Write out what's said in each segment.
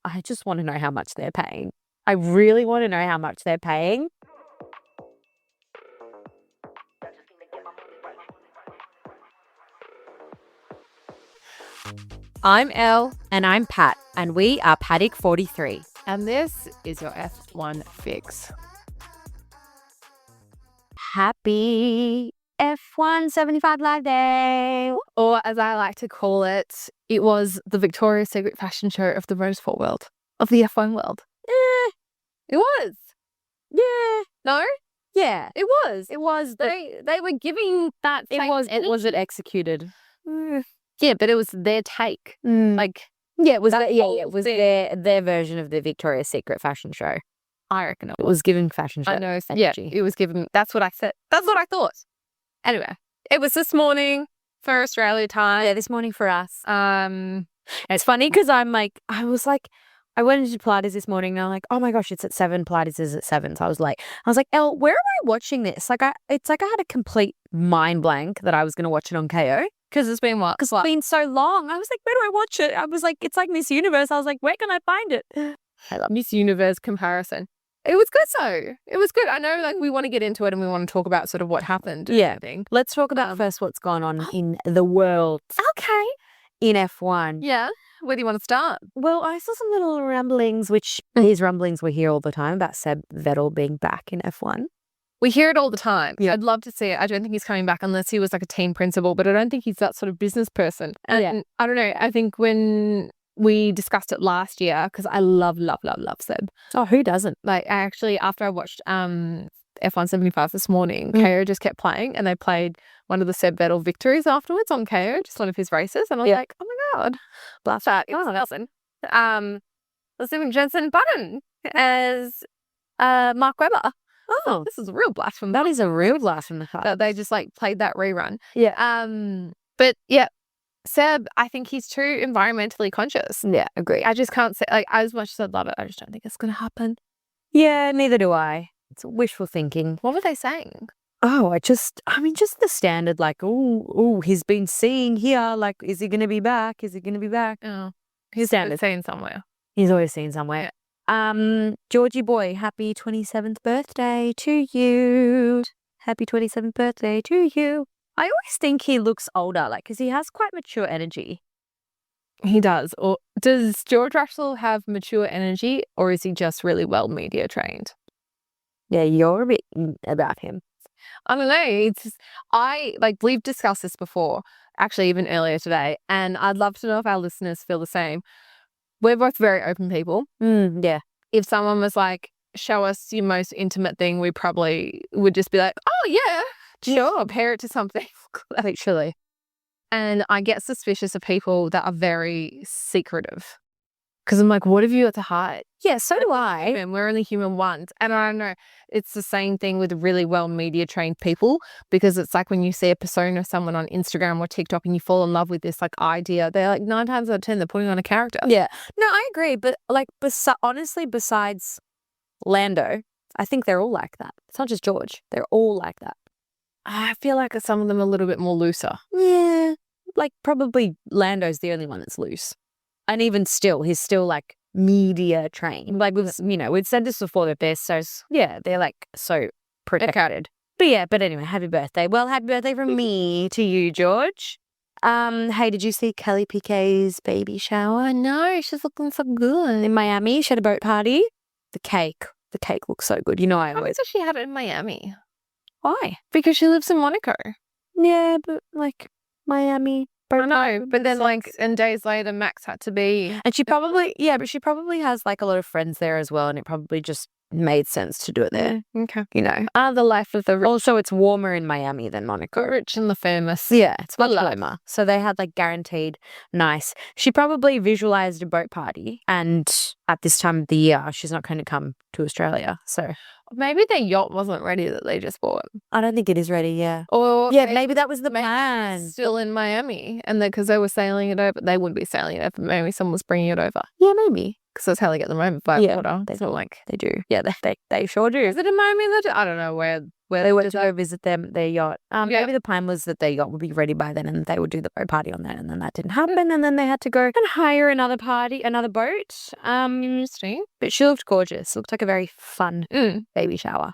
I just want to know how much they're paying. I really want to know how much they're paying. I'm Elle, And I'm Pat, and we are Paddock 43. and this is your F1 fix. Happy F175 Live Day. Or as I like to call it, it was the Victoria's Secret fashion show of the motorsport world, of the F1 world. It was. Yeah. No? Yeah. It was. It was. They were giving that It same was. energy. Was it executed? Yeah, but it was their take. Like, Yeah, it was. That It whole was thing. their version of the Victoria's Secret fashion show. I reckon it It was giving fashion show. I know. Yeah, energy. it was given. That's what I said. That's what I thought. Anyway, it was this morning for Australia time. Yeah, this morning for us. It's funny because I went into Pilates this morning and I'm like, oh my gosh, it's at 7. Pilates is at 7. So I was like, Elle, where am I watching this? It's like I had a complete mind blank that I was going to watch it on KO. Because it's been what? Because it's been so long. I was like, where do I watch it? I was like, it's like Miss Universe. I was like, where can I find it? I love Miss Universe comparison. It was good, so it was good. I know, like, we want to get into it and we want to talk about sort of what happened. and Yeah. everything. Let's talk about first what's gone on in the world Okay. in F1. Yeah. Where do you want to start? Well, I saw some little rumblings, which these rumblings we hear all the time about Seb Vettel being back in F1. We hear it all the time. Yeah. I'd love to see it. I don't think he's coming back unless he was like a team principal, but I don't think he's that sort of business person. And Yeah. I don't know. I think we discussed it last year, because I love Seb. Oh, who doesn't? Like, I actually, after I watched F175 this morning, KO just kept playing, and they played one of the Seb Vettel victories afterwards on KO, just one of his races, and I was Yeah. like, oh my god, blast that! It was Nelson. Assuming Jensen Button as Mark Webber. Oh, This is a real blast from that is a real blast from the past. that they just like played that rerun. Yeah. But yeah, Seb, I think he's too environmentally conscious. Yeah, agree. I just can't say, like, as much as I'd love it, I just don't think it's going to happen. Yeah, neither do I. It's wishful thinking. What were they saying? Oh, just the standard, like, oh, he's been seeing here. Like, is he going to be back? Is he going to be back? Oh, he's Standard. seen somewhere. He's always seen somewhere. Georgie boy, happy 27th birthday to you. Happy 27th birthday to you. I always think he looks older, like, because he has quite mature energy. He does. Or does George Russell have mature energy, or is he just really well media trained? Yeah, you're a bit about him. I don't know. We've discussed this before, actually, even earlier today, and I'd love to know if our listeners feel the same. We're both very open people. Yeah. If someone was like, show us your most intimate thing, we probably would just be like, oh yeah, sure, pair it to something. Literally. And I get suspicious of people that are very secretive, because I'm like, what have you got to hide? Yeah, so do I. And we're only human once. And I don't know, it's the same thing with really well media trained people, because it's like when you see a persona of someone on Instagram or TikTok and you fall in love with this like idea, they're like 9 times out of 10 they're putting on a character. Yeah. No, I agree. But like, honestly, besides Lando, I think they're all like that. It's not just George. They're all like that. I feel like some of them are a little bit more looser. Yeah. Like, probably Lando's the only one that's loose. And even still, he's still like media trained. Like, we've said this before, that they're like so protected. But anyway, happy birthday. Well, happy birthday from me to you, George. Hey, did you see Kelly Piquet's baby shower? No, she's looking so good. In Miami, she had a boat party. The cake looks so good. You know, I Why always. does she have it in Miami? Why? Because she lives in Monaco. Yeah, but like Miami. I know, but then and days later, Max had to be. And she probably has like a lot of friends there as well, and it probably just made sense to do it there. Okay. You know. The life of the rich. Also, it's warmer in Miami than Monaco. Rich and the famous. Yeah, it's much love. warmer. So they had like guaranteed nice. She probably visualized a boat party, and at this time of the year, she's not going to come to Australia. So maybe their yacht wasn't ready that they just bought. I don't think it is ready. Yeah. Or yeah, maybe that was the plan. Still in Miami, and because they were sailing it over, they wouldn't be sailing it over. Maybe someone was bringing it over. Yeah, maybe. Because that's how they get them over by water. They It's not like they do. Yeah, they sure do. Is it in Miami? I don't know where where They went to go visit their yacht. Yeah. Maybe the plan was that their yacht would be ready by then and they would do the boat party on that, and then that didn't happen, and then they had to go and hire another boat. Interesting. But she looked gorgeous. Looked like a very fun baby shower.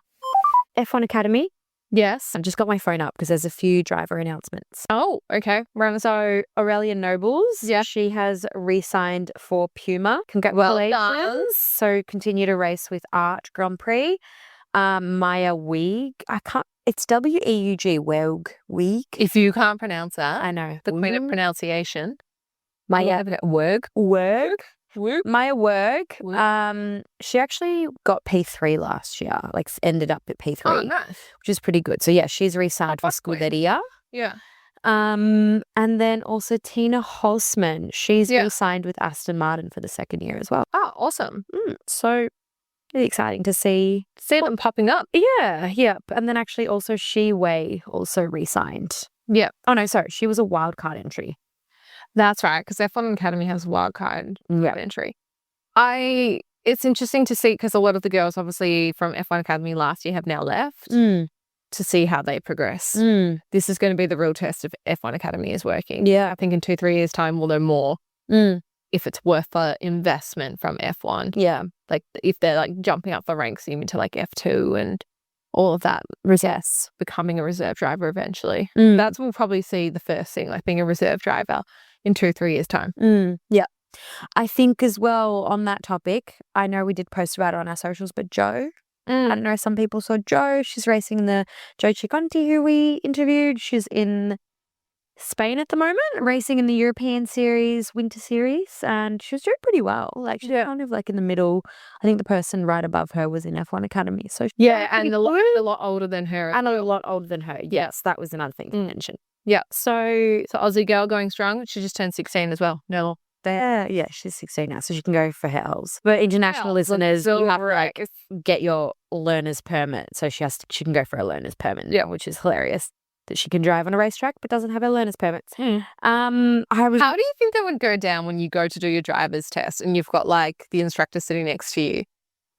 F1 Academy. Yes. I've just got my phone up because there's a few driver announcements. Oh, okay. So Aurelia Nobles, she has re-signed for Puma. Congratulations. Well done. So continue to race with Art Grand Prix. Maya Weig. It's W-E-U-G, Weig. If you can't pronounce that, I know. the queen of pronunciation. Maya Werg. Maya Werg. She actually got P3 last year, like ended up at P3. Oh, nice. Which is pretty good. So yeah, she's re-signed for Scuderia. Yeah. And then also Tina Holzman. She's re-signed with Aston Martin for the second year as well. Oh, awesome. So really exciting to see them popping up. Yeah. And then actually also Shi Wei also re-signed. Yeah. Oh no, sorry. She was a wildcard entry. That's right, because F1 Academy has wildcard entry. It's interesting to see because a lot of the girls, obviously, from F1 Academy last year have now left to see how they progress. This is going to be the real test if F1 Academy is working. Yeah. I think in 2-3 years' time, we'll know more if it's worth the investment from F1. Yeah. Like, if they're, like, jumping up the ranks even to, like, F2 and all of that. Yes. Becoming a reserve driver eventually. That's when we'll probably see the first thing, like being a reserve driver in 2-3 years' time. Yeah. I think as well on that topic, I know we did post about it on our socials, but Jo, I don't know, some people saw Jo. She's racing the Jo Chiconti, who we interviewed. She's in Spain at the moment, racing in the European Series, Winter Series, and she was doing pretty well. Like, she's kind of like in the middle. I think the person right above her was in F1 Academy. So and a lot older than her. And a lot older than her. Yes, that was another thing to mention. Yeah. So Aussie girl going strong. She just turned 16 as well. No. Yeah, she's 16 now, so she can go for hells. But international listeners, you have to like get your learner's permit. So she can go for a learner's permit. Yeah, which is hilarious that she can drive on a racetrack but doesn't have her learner's permits. How do you think that would go down when you go to do your driver's test and you've got like the instructor sitting next to you?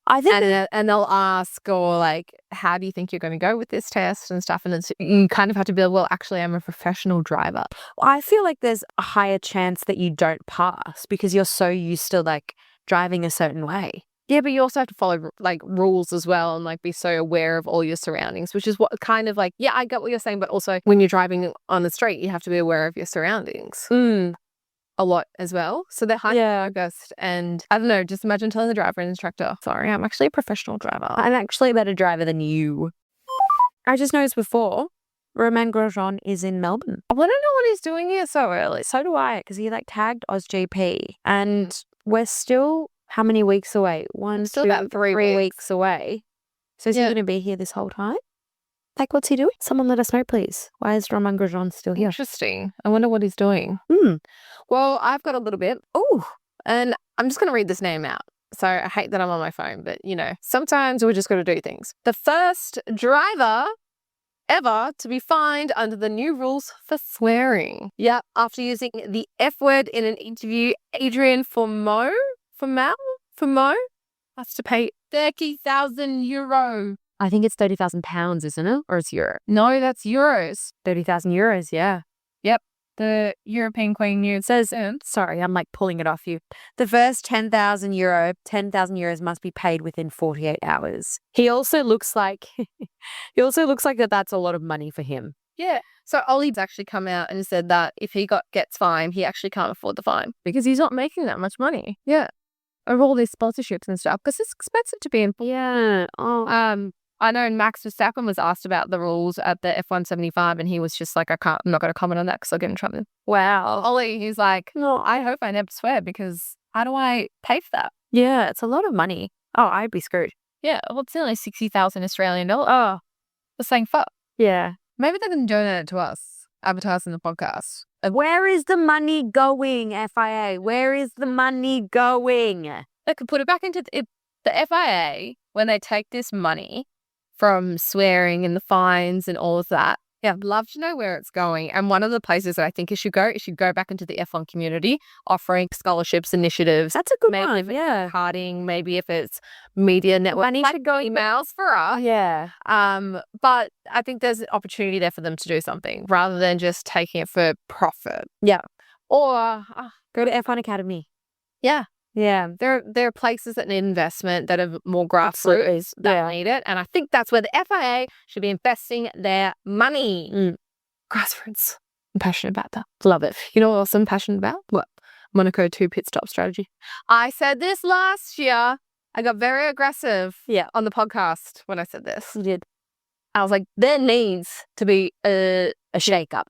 I think and they'll ask, or like, how do you think you're going to go with this test and stuff? And you kind of have to be like, well, actually, I'm a professional driver. I feel like there's a higher chance that you don't pass because you're so used to like driving a certain way. Yeah, but you also have to follow like rules as well and like be so aware of all your surroundings, which is what kind of like, yeah, I get what you're saying, but also when you're driving on the street, you have to be aware of your surroundings. A lot as well. So they're highly focused, and I don't know, just imagine telling the driver and instructor, sorry, I'm actually a professional driver. I'm actually a better driver than you. I just noticed before, Romain Grosjean is in Melbourne. I want to know what he's doing here so early. So do I, because he like tagged OzGP, and we're still how many weeks away? Still about 3 weeks away. So is he going to be here this whole time? Like, what's he doing? Someone let us know, please. Why is Romain Grosjean still here? Interesting. I wonder what he's doing. Well, I've got a little bit. And I'm just going to read this name out. So I hate that I'm on my phone, but you know, sometimes we're just got to do things. The first driver ever to be fined under the new rules for swearing. Yeah, after using the F word in an interview, Adrian Formeau has to pay €30,000. I think it's £30,000, isn't it? Or it's euro? No, that's euros. €30,000, yeah. Yep. The European Queen News says, sorry, I'm like pulling it off you. The first €10,000 must be paid within 48 hours. He also looks like that's a lot of money for him. Yeah. So Ollie's actually come out and said that if he gets fined, he actually can't afford the fine because he's not making that much money. Yeah. Of all these sponsorships and stuff, because it's expensive to be in. Yeah. I know Max Verstappen was asked about the rules at the F175 and he was just like, I'm not going to comment on that because I'll get in trouble. Wow. Ollie, he's like, no, I hope I never swear because how do I pay for that? Yeah, it's a lot of money. Oh, I'd be screwed. Yeah, well, it's only 60,000 Australian dollars. Oh, the same fuck. Yeah. Maybe they can donate it to us, advertising the podcast. Where is the money going, FIA? Where is the money going? They could put it back into the FIA when they take this money from swearing and the fines and all of that. Yeah, I'd love to know where it's going. And one of the places that I think it should go back into the F1 community, offering scholarships, initiatives. That's a good maybe one. if it's Yeah. karting, maybe if it's media network. Money should go emails for us. Yeah. But I think there's an opportunity there for them to do something rather than just taking it for profit. Yeah. Or Go to F1 Academy. yeah. Yeah. There are places that need investment that are more Absolutely. grassroots that need it. And I think that's where the FIA should be investing their money. Grassroots. I'm passionate about that. Love it. You know what else I'm passionate about? What? Monaco 2 pit stop strategy. I said this last year. I got very aggressive on the podcast when I said this. You did. I was like, there needs to be A shake-up.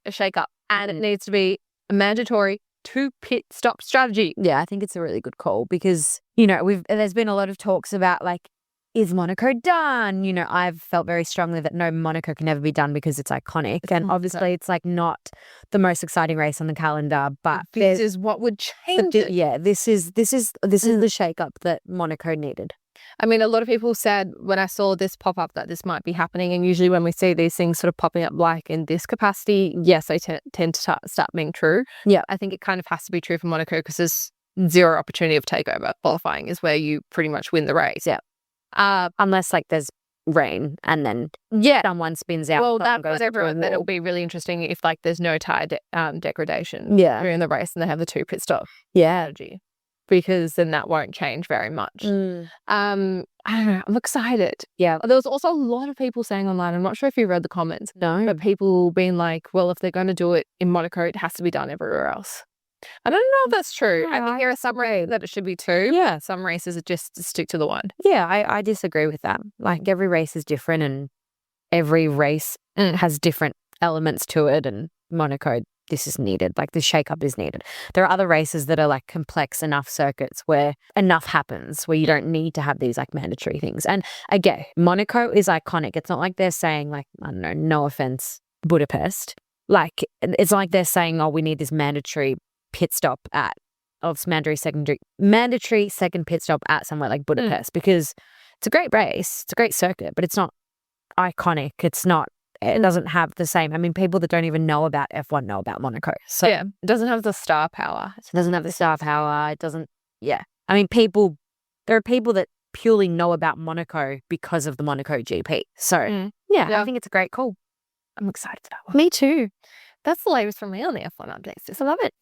And it needs to be a mandatory 2 pit stop strategy. Yeah, I think it's a really good call because, you know, there's been a lot of talks about like, is Monaco done? You know, I've felt very strongly that no, Monaco can never be done because it's iconic. And obviously it's like not the most exciting race on the calendar, but this is what would change it. Yeah, this is the shake-up that Monaco needed. I mean, a lot of people said when I saw this pop up that this might be happening. And usually when we see these things sort of popping up like in this capacity, yes, they tend to start being true. Yeah. I think it kind of has to be true for Monaco because there's zero opportunity of takeover. Qualifying is where you pretty much win the race. Yeah. Unless like there's rain and then someone spins out. Well, that goes everyone. Then it'll be really interesting if like there's no tire degradation during the race and they have the 2 pit stop strategy. Because then that won't change very much. I don't know. I'm excited. Yeah. There was also a lot of people saying online, I'm not sure if you read the comments. No. But people being like, well, if they're going to do it in Monaco, it has to be done everywhere else. I don't know if that's true. No, I think there are some races that it should be 2. Yeah. Some races are just to stick to the 1. Yeah, I disagree with that. Like every race is different and every race has different elements to it, and Monaco, this is needed. Like the shake-up is needed. There are other races that are like complex enough circuits where enough happens where you don't need to have these like mandatory things. And again, Monaco is iconic. It's not like they're saying like, I don't know, no offense, Budapest. Like it's like they're saying, oh, we need this mandatory pit stop mandatory second pit stop at somewhere like Budapest because it's a great race. It's a great circuit, but it's not iconic. It doesn't have the same. I mean, people that don't even know about F1 know about Monaco. So it doesn't have the star power. It doesn't have the star power. It doesn't. Yeah. I mean, there are people that purely know about Monaco because of the Monaco GP. So I think it's a great call. I'm excited for that one. Me too. That's the latest from me on the F1 updates. I love it.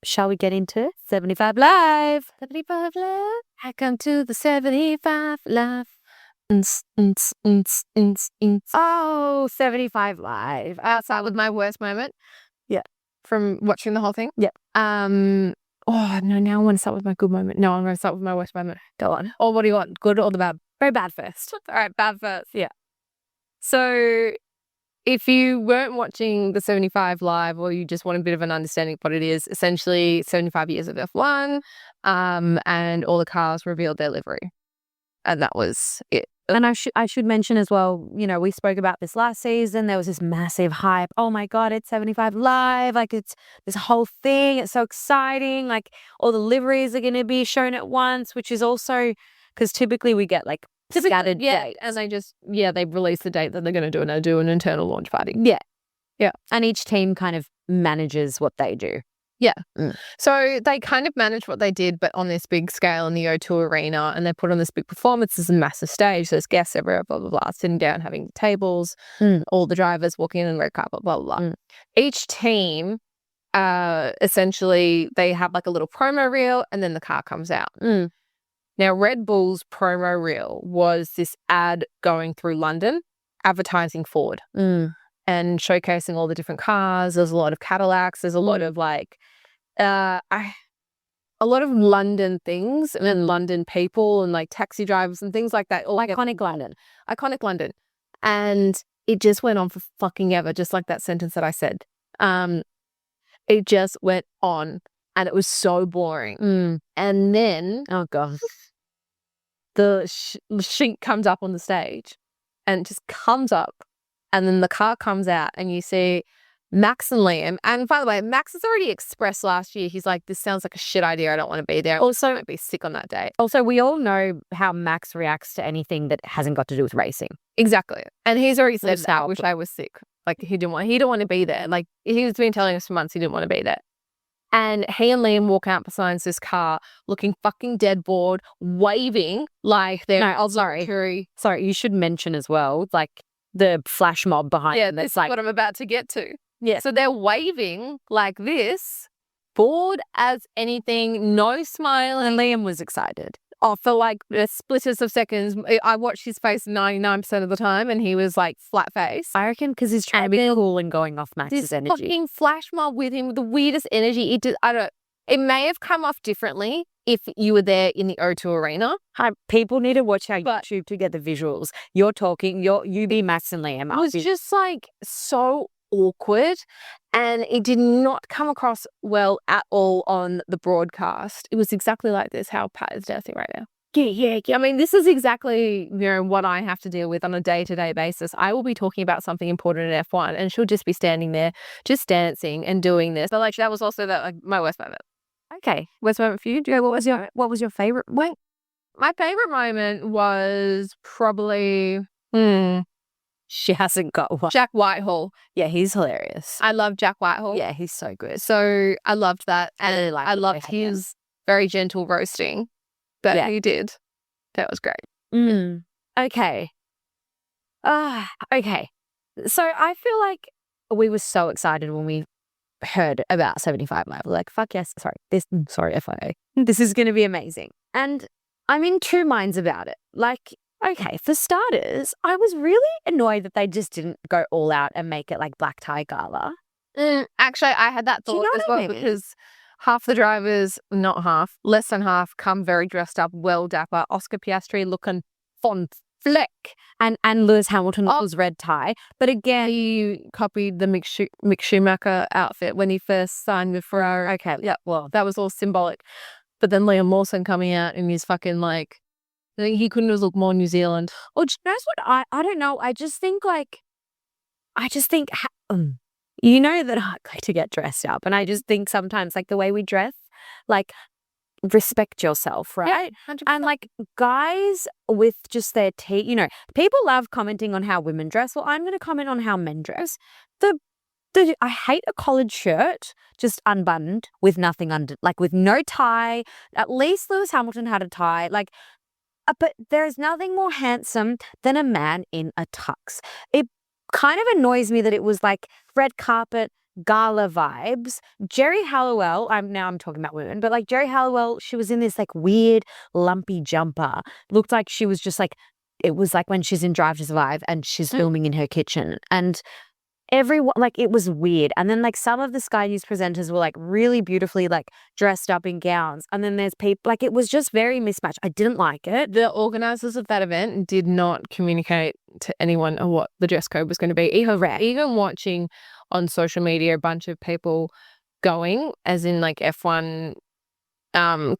Shall we get into 75 Live? 75 Live. I come to the 75 Live. Oh, 75 Live. I'll start with my worst moment. Yeah. From watching the whole thing. Yeah. Oh, no, now I want to start with my good moment. No, I'm going to start with my worst moment. Go on. Or what do you want? Good or the bad? Very bad first. All right, bad first. Yeah. So if you weren't watching the 75 Live or you just want a bit of an understanding of what it is, essentially 75 years of F1 and all the cars revealed their livery. And that was it. And I should mention as well, you know, we spoke about this last season. There was this massive hype. Oh my God, it's 75 Live. Like it's this whole thing. It's so exciting. Like all the liveries are going to be shown at once, which is also because typically we get like scattered dates. And they release the date that they're going to do and they do an internal launch party. Yeah. Yeah. And each team kind of manages what they do. Yeah. So they kind of managed what they did, but on this big scale in the O2 Arena, and they put on this big performance. There's a massive stage. There's guests everywhere, blah, blah, blah, sitting down, having tables, all the drivers walking in red carpet, blah, blah, blah. Each team, essentially, they have like a little promo reel and then the car comes out. Now, Red Bull's promo reel was this ad going through London, advertising Ford. And showcasing all the different cars. There's a lot of Cadillacs. There's a lot of like, a lot of London things and then London people and like taxi drivers and things like that. Like iconic London. Iconic London. And it just went on for fucking ever, just like that sentence that I said. It just went on and it was so boring. And then, oh God, the sheet comes up on the stage and it just comes up. And then the car comes out and you see Max and Liam. And by the way, Max has already expressed last year, he's like, this sounds like a shit idea. I don't want to be there. Also, I might be sick on that day. Also, we all know how Max reacts to anything that hasn't got to do with racing. Exactly. And he's already said that. I wish I was sick Like he didn't want to be there. Like he's been telling us for months he didn't want to be there. And he and Liam walk out beside this car looking fucking dead bored, waving like they're... No, sorry. Sorry, you should mention as well, like the flash mob behind them. That's like what I'm about to get to. Yeah. So they're waving like this, bored as anything, no smile. And Liam was excited. Oh, for like a splitters of seconds. I watched his face 99% of the time and he was like flat face. I reckon because he's trying to be cool and going off Max's energy. This fucking flash mob with him, the weirdest energy. It may have come off differently if you were there in the O2 Arena. People need to watch our YouTube to get the visuals. You're talking, you be Max and Liam. It was just like so awkward and it did not come across well at all on the broadcast. It was exactly like this, how Pat is dancing right now. Yeah. I mean, this is exactly, what I have to deal with on a day-to-day basis. I will be talking about something important in F1 and she'll just be standing there, just dancing and doing this. But like, that was also my worst moment. Okay. Worst moment for you? What was your favorite? Wait, my favorite moment was probably, she hasn't got one. Jack Whitehall. Yeah, he's hilarious. I love Jack Whitehall. Yeah, he's so good. So I loved that. And I loved his very gentle roasting that he did. That was great. Okay. Okay. So I feel like we were so excited when we heard about 75 Live. We're like, fuck yes. Sorry, FIA. This is going to be amazing. And I'm in two minds about it. Like, okay, for starters, I was really annoyed that they just didn't go all out and make it like black tie gala. Actually, I had that thought as well because half the drivers, not half, less than half, come very dressed up, well dapper. Oscar Piastri looking fun fleck. And Lewis Hamilton was red tie. But again, he copied the Mick Schumacher outfit when he first signed with Ferrari. Okay, yeah, well, that was all symbolic. But then Liam Lawson coming out in his fucking like, I think he couldn't have looked more New Zealand. Or that's what I don't know. I just think you know that I like to get dressed up, and I just think sometimes like the way we dress, like respect yourself, right? Yeah, 100%. And like guys with just their people love commenting on how women dress. Well, I'm going to comment on how men dress. I hate a collared shirt just unbuttoned with nothing under, like with no tie. At least Lewis Hamilton had a tie, like. But there is nothing more handsome than a man in a tux. It kind of annoys me that it was like red carpet gala vibes. Jerry Halliwell, I'm talking about women, but like Jerry Halliwell, she was in this like weird lumpy jumper. Looked like she was just like, it was like when she's in Drive to Survive and she's filming in her kitchen. And everyone, like, it was weird. And then like some of the Sky News presenters were like really beautifully like dressed up in gowns, and then there's people, like, it was just very mismatched. I didn't like it. The organizers of that event did not communicate to anyone on what the dress code was going to be. Even watching on social media a bunch of people going, as in like F1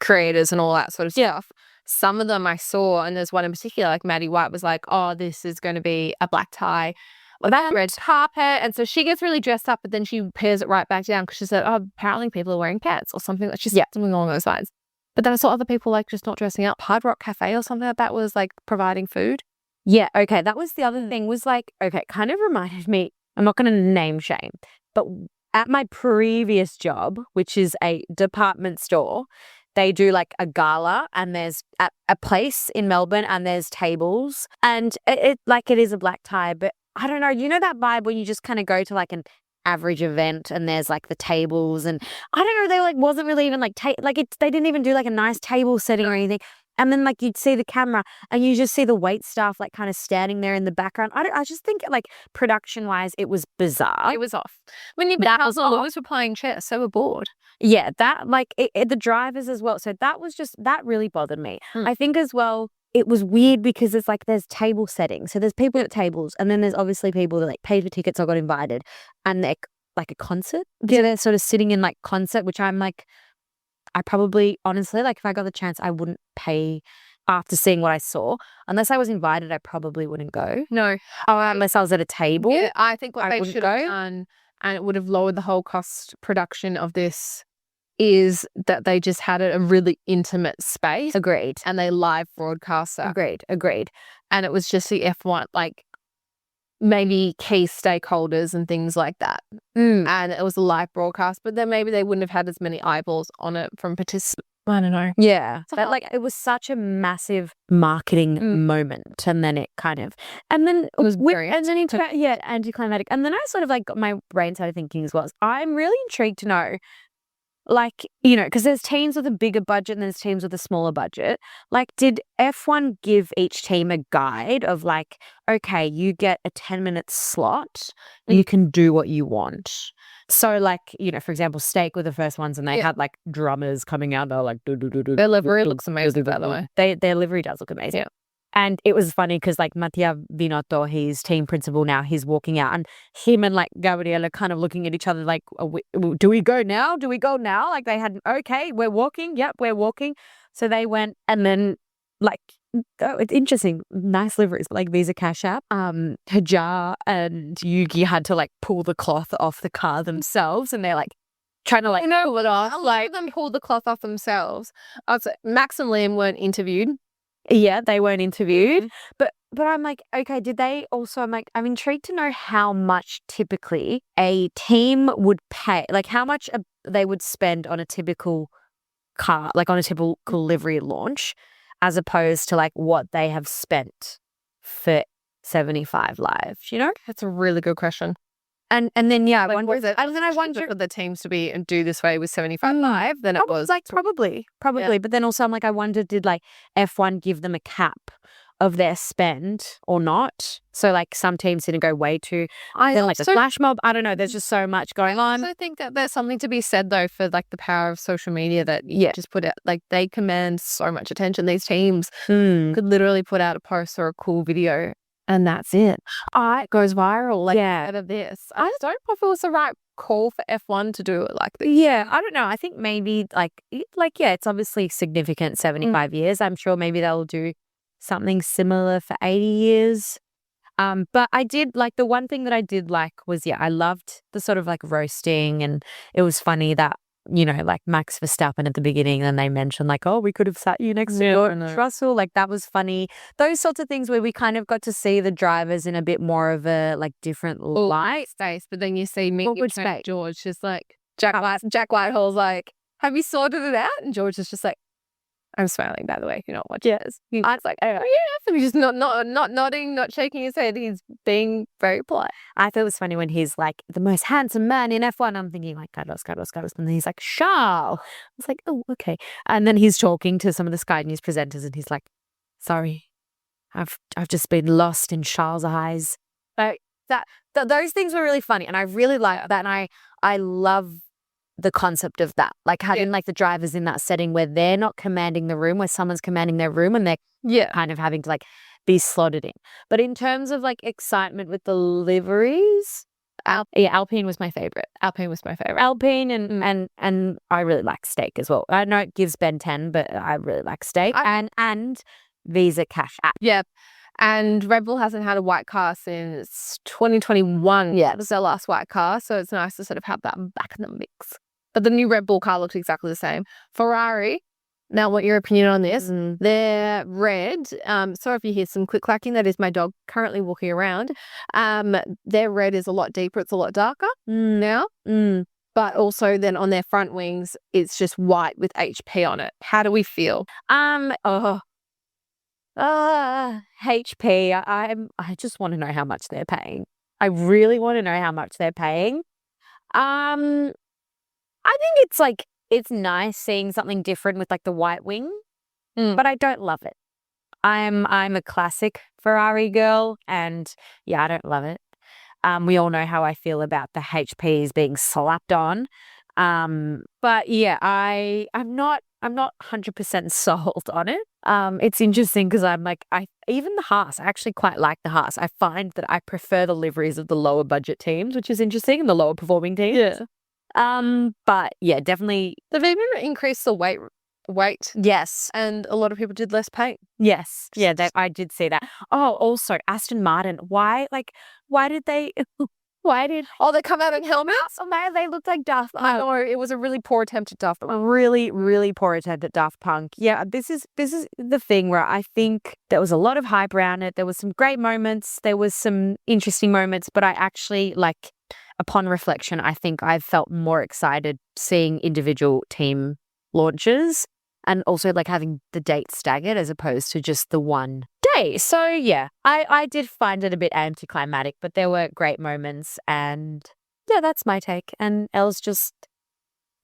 creators and all that sort of stuff. Some of them I saw, and there's one in particular, like Maddie White was like, oh, this is going to be a black tie, that red carpet. And so she gets really dressed up, but then she pairs it right back down because she said, oh, apparently people are wearing pants or something. She said something along those lines. But then I saw other people like just not dressing up. Hard Rock Cafe or something like that was like providing food. Yeah, okay. That was the other thing, was like, okay, kind of reminded me, I'm not going to name shame, but at my previous job, which is a department store, they do like a gala, and there's a place in Melbourne and there's tables, and it is a black tie, but I don't know, you know that vibe when you just kind of go to like an average event and there's like the tables, and I don't know, they like wasn't really even like they didn't even do like a nice table setting or anything. And then like you'd see the camera and you just see the wait staff like kind of standing there in the background. I just think like production wise it was bizarre. It was off. When you were playing chess, so we're bored. Yeah, that like the drivers as well. So that really bothered me. I think as well it was weird because it's like there's table settings. So there's people at tables, and then there's obviously people that like paid for tickets or got invited, and they're like a concert. Yeah, they're sort of sitting in like concert, which I'm like, I probably, honestly, like if I got the chance, I wouldn't pay after seeing what I saw. Unless I was invited, I probably wouldn't go. No. Unless I was at a table. Yeah, I think what they should have done, and it would have lowered the whole cost production of this, is that they just had a really intimate space. Agreed. And they live broadcast that. Agreed. And it was just the F1, like, maybe key stakeholders and things like that. And it was a live broadcast, but then maybe they wouldn't have had as many eyeballs on it from participants. I don't know. Yeah. But like it was such a massive marketing moment. And then it kind of, and then It was very anticlimactic. And then I sort of like got my brain started thinking as well. I'm really intrigued to know, like, you know, because there's teams with a bigger budget and there's teams with a smaller budget. Like, did F1 give each team a guide of like, okay, you get a 10-minute slot, you can do what you want. So, like, you know, for example, Steak were the first ones and they had like drummers coming out. They're like, Their livery looks amazing, by the way. Their livery does look amazing. Yeah. And it was funny because like Mattia Binotto, he's team principal now, he's walking out and him and like Gabriel are kind of looking at each other like, do we go now? Do we go now? Like they had, okay, we're walking. Yep, we're walking. So they went and then like, oh, it's interesting. Nice liveries, like Visa Cash App. Hajar and Yugi had to like pull the cloth off the car themselves and they're like, trying to like, I know what I like them pull the cloth off themselves. Max and Liam weren't interviewed. Yeah, they weren't interviewed. But I'm like, okay, did they also, I'm intrigued to know how much typically a team would pay, like how much they would spend on a typical car, like on a typical livery launch, as opposed to like what they have spent for 75 Live, you know? That's a really good question. And then I Like, wonder, was it? I wonder for the teams to be and do this way with 75 Live than it was. like probably. Yeah. But then also I'm like, I wonder, did like F1 give them a cap of their spend or not? So like some teams didn't go way too. Then like the flash mob, I don't know. There's just so much going on. I think that there's something to be said though for like the power of social media that you just put out. Like they command so much attention. These teams could literally put out a post or a cool video. And that's it. It goes viral. Like, out of this. I don't know if it was the right call for F1 to do it like this. Yeah, I don't know. I think maybe it's obviously significant 75 years. I'm sure maybe they'll do something similar for 80 years. But I did like, the one thing that I did like was, I loved the sort of like roasting, and it was funny that, you know, like Max Verstappen at the beginning, and they mentioned like, oh, we could have sat you next to George Russell. Like that was funny. Those sorts of things where we kind of got to see the drivers in a bit more of a like different light. Space, but then you see me, George, just like Jack Whitehall's like, have you sorted it out? And George is just like, I'm smiling, by the way. You're not watching. Yes. I was like, oh, yeah. And he's just not nodding, not shaking his head. He's being very polite. I thought it was funny when he's like, the most handsome man in F1. I'm thinking like, Carlos. And then he's like, Charles. I was like, oh, okay. And then he's talking to some of the Sky News presenters and he's like, sorry, I've just been lost in Charles' eyes. Like those things were really funny. And I really like that. And I love the concept of that, like having like the drivers in that setting where they're not commanding the room, where someone's commanding their room and they're kind of having to like be slotted in. But in terms of like excitement with the liveries, Alpine was my favorite. Alpine and I really like Steak as well. I know it gives Ben 10, but I really like Steak and Visa Cash App. Yeah. And Red Bull hasn't had a white car since 2021. Yeah. It was their last white car, so it's nice to sort of have that back in the mix. But the new Red Bull car looks exactly the same. Ferrari, now what your opinion on this? They're red. Sorry if you hear some click clacking. That is my dog currently walking around. Their red is a lot deeper. It's a lot darker now. But also then on their front wings, it's just white with HP on it. How do we feel? HP. I just want to know how much they're paying. I really want to know how much they're paying. I think it's nice seeing something different with like the white wing, but I don't love it. I'm a classic Ferrari girl, and I don't love it. We all know how I feel about the HPs being slapped on. But I'm not 100% sold on it. It's interesting because I'm like, even the Haas, I actually quite like the Haas. I find that I prefer the liveries of the lower budget teams, which is interesting, and the lower performing teams. Yeah. But definitely. They've even increased the weight. Yes. And a lot of people did less paint. Yes. Yeah, I did see that. Oh, also Aston Martin. Why did they Why did they come out in helmets? oh man, they looked like Daft Punk. I know, it was a really poor attempt at Daft Punk. A really, really poor attempt at Daft Punk. Yeah, this is the thing where I think there was a lot of hype around it. There was some great moments. There was some interesting moments, but I actually, like, upon reflection, I think I felt more excited seeing individual team launches and also like having the dates staggered as opposed to just the one day. So yeah, I did find it a bit anticlimactic, but there were great moments, and yeah, that's my take. And Elle's just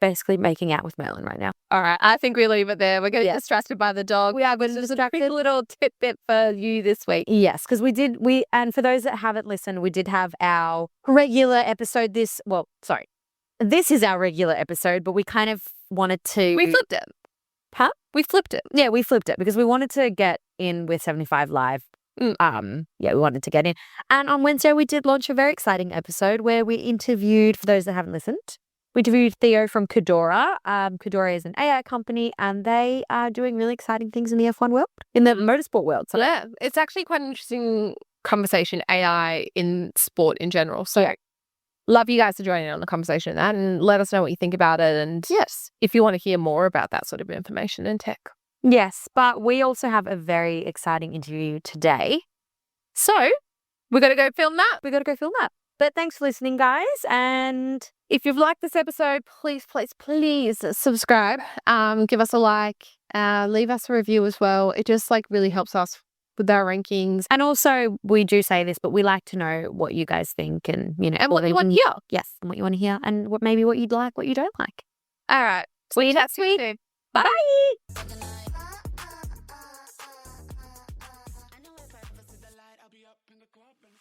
basically making out with Merlin right now. All right, I think we leave it there. We're getting distracted by the dog. We are getting Just a distracted. quick little tidbit for you this week. Yes, because and for those that haven't listened, we did have our regular episode this is our regular episode, but we kind of wanted to... We flipped it. Huh? We flipped it. Yeah, we flipped it because we wanted to get in with 75 Live. Yeah, we wanted to get in. And on Wednesday, we did launch a very exciting episode where we interviewed, for those that haven't listened, we interviewed Theo from Cadora. Cadora is an AI company, and they are doing really exciting things in the F1 world, in the motorsport world. So yeah, it's actually quite an interesting conversation, AI in sport in general. So love you guys to join in on the conversation of that and let us know what you think about it. And yes, if you want to hear more about that sort of information in tech. Yes, but we also have a very exciting interview today. So we're going to go film that. But thanks for listening, guys. And if you've liked this episode, please subscribe. Give us a like. Leave us a review as well. It just really helps us with our rankings. And also, we do say this, but we like to know what you guys think and, and what you want to hear. Yes, and what you want to hear and maybe what you'd like, what you don't like. All right. See you next week. Bye. I know if I ever see the light, I'll be up in the club and